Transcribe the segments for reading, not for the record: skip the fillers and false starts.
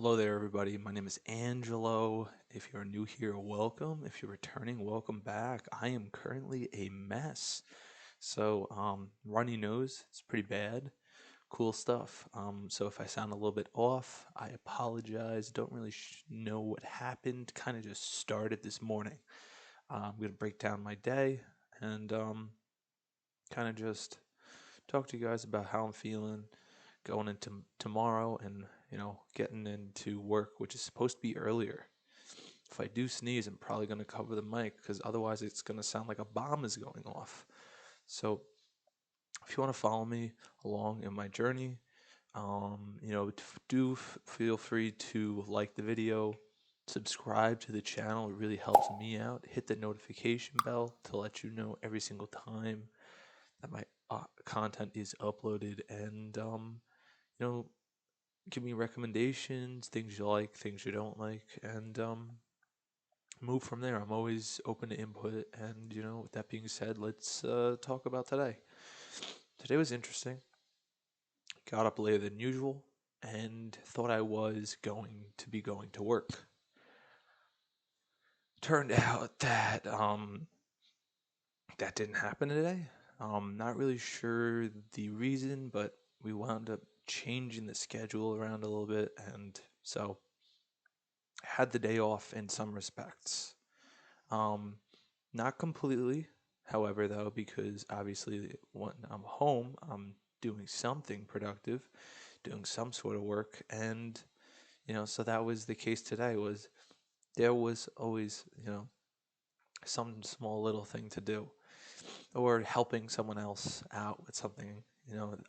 Hello there, everybody. My name is Angelo. If you're new here, welcome. If you're returning, welcome back. I am currently a mess. Runny nose, it's pretty bad. Cool stuff. So if I sound a little bit off, I apologize. Don't really know what happened. Kind of just started this morning. I'm going to break down my day and kind of just talk to you guys about how I'm feeling going into tomorrow and, getting into work, which is supposed to be earlier. If I do sneeze, I'm probably going to cover the mic because otherwise it's going to sound like a bomb is going off. So, if you want to follow me along in my journey, feel free to like the video, subscribe to the channel. It really helps me out. Hit the notification bell to let you know every single time that my content is uploaded, and you know, give me recommendations, things you like, things you don't like, and move from there. I'm always open to input, and with that being said, let's talk about today. Today was interesting. Got up later than usual, and thought I was going to be going to work. Turned out that that didn't happen today. Not really sure the reason, but we wound up changing the schedule around a little bit, and so I had the day off in some respects. Um, Not completely, however, though, because obviously when I'm home, I'm doing something productive, doing some sort of work, and so that was the case today. Was there was always some small little thing to do, or helping someone else out with something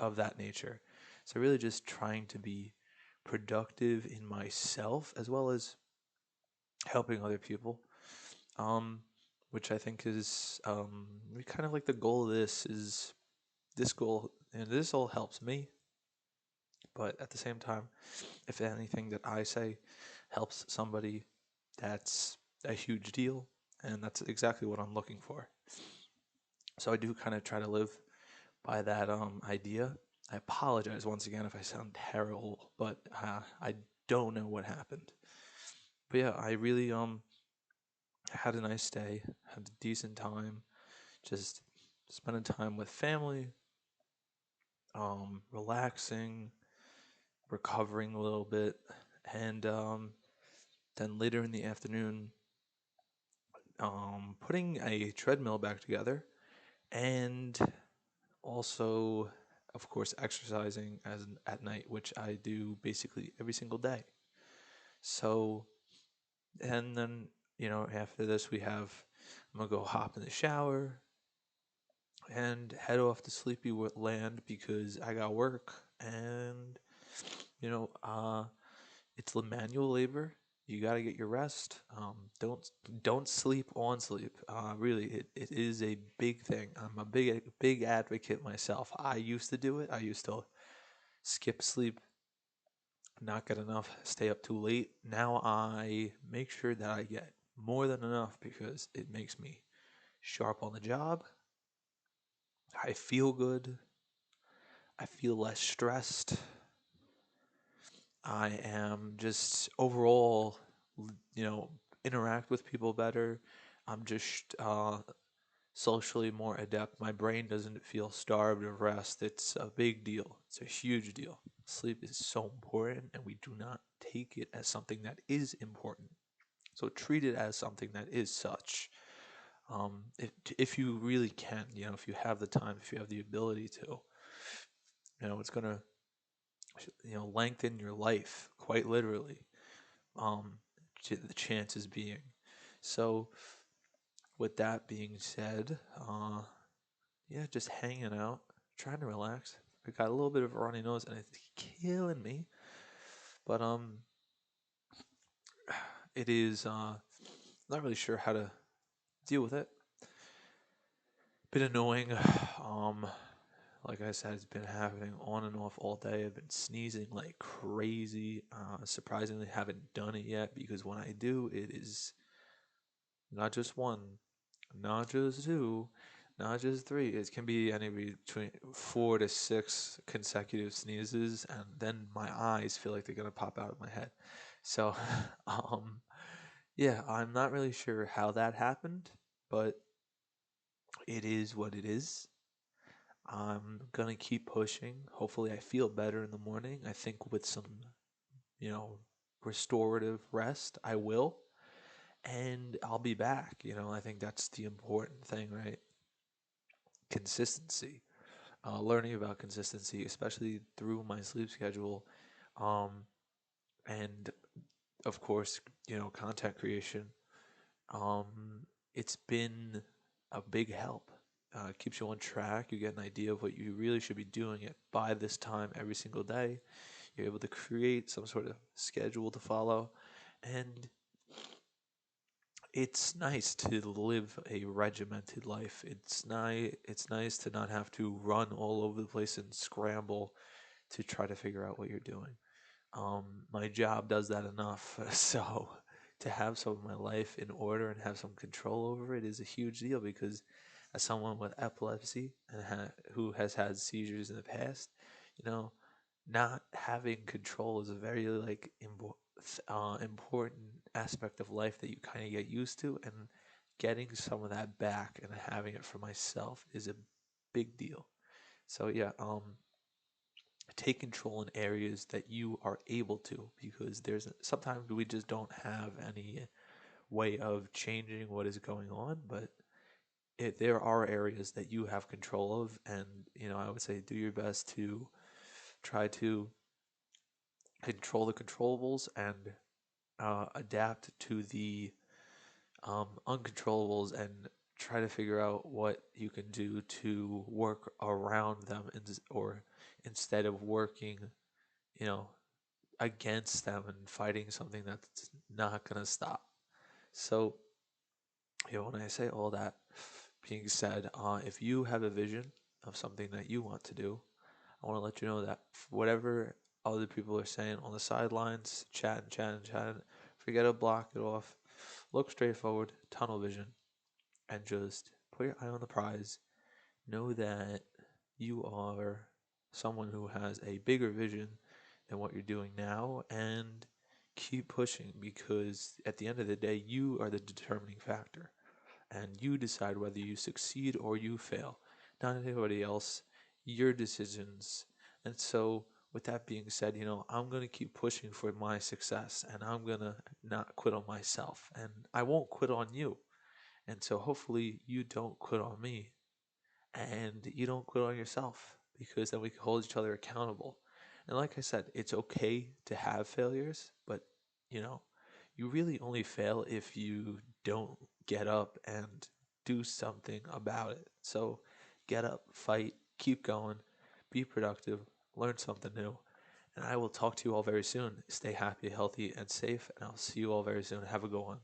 of that nature. So really, just trying to be productive in myself as well as helping other people. Um, which I think is kind of like the goal of this goal, and this all helps me, but at the same time, if anything that I say helps somebody, that's a huge deal, and that's exactly what I'm looking for. So I do kind of try to live by that idea. I apologize once again if I sound terrible, but I don't know what happened. But yeah, I really had a nice day, had a decent time, just spending time with family, relaxing, recovering a little bit, and then later in the afternoon, putting a treadmill back together, and also, of course, exercising at night, which I do basically every single day. So, and then after this, I'm gonna go hop in the shower and head off to sleepy land because I got work, and you know, uh, it's manual labor. You got to get your rest. Don't sleep on sleep. Really, it is a big thing. I'm a big advocate myself. I used to do it. I used to skip sleep, not get enough, stay up too late. Now I make sure that I get more than enough because it makes me sharp on the job. I feel good. I feel less stressed. I am just overall, you know, interact with people better. I'm just socially more adept. My brain doesn't feel starved of rest. It's a big deal. It's a huge deal. Sleep is so important, and we do not take it as something that is important. So treat it as something that is such. If you really can, if you have the time, if you have the ability to, it's gonna lengthen your life quite literally. Um, the chances being. So, with that being said, yeah, just hanging out, trying to relax. I got a little bit of a runny nose and it's killing me, but it is not really sure how to deal with it. Been annoying. Um, like I said, it's been happening on and off all day. I've been sneezing like crazy. Surprisingly, haven't done it yet because when I do, it is not just one, not just two, not just three. It can be anywhere between 4 to 6 consecutive sneezes, and then my eyes feel like they're gonna pop out of my head. So, um, yeah, I'm not really sure how that happened, but it is what it is. I'm gonna keep pushing. Hopefully, I feel better in the morning. I think with some, you know, restorative rest, I will, and I'll be back. I think that's the important thing, right? Consistency. Learning about consistency, especially through my sleep schedule, um, and of course, content creation. It's been a big help. It keeps you on track. You get an idea of what you really should be doing it by this time every single day. You're able to create some sort of schedule to follow, and it's nice to live a regimented life. It's nice to not have to run all over the place and scramble to try to figure out what you're doing. My job does that enough. So to have some of my life in order and have some control over it is a huge deal because as someone with epilepsy and who has had seizures in the past, you know, not having control is a very like important aspect of life that you kind of get used to, and getting some of that back and having it for myself is a big deal. So yeah, take control in areas that you are able to, because there's sometimes we just don't have any way of changing what is going on, but there are areas that you have control of, and I would say do your best to try to control the controllables and adapt to the uncontrollables, and try to figure out what you can do to work around them, or instead of working, you know, against them and fighting something that's not going to stop. So, when I say all that being said, if you have a vision of something that you want to do, I want to let you know that whatever other people are saying on the sidelines, chatting, forget to block it off. Look straight forward, tunnel vision, and just put your eye on the prize. Know that you are someone who has a bigger vision than what you're doing now, and keep pushing, because at the end of the day, you are the determining factor, and you decide whether you succeed or you fail. Not anybody else, your decisions. And so, with that being said, I'm going to keep pushing for my success, and I'm going to not quit on myself, and I won't quit on you. And so, hopefully, you don't quit on me and you don't quit on yourself, because then we can hold each other accountable. And like I said, it's okay to have failures, but you know, you really only fail if you don't get up and do something about it. So get up, fight, keep going, be productive, learn something new. And I will talk to you all very soon. Stay happy, healthy, and safe, and I'll see you all very soon. Have a good one.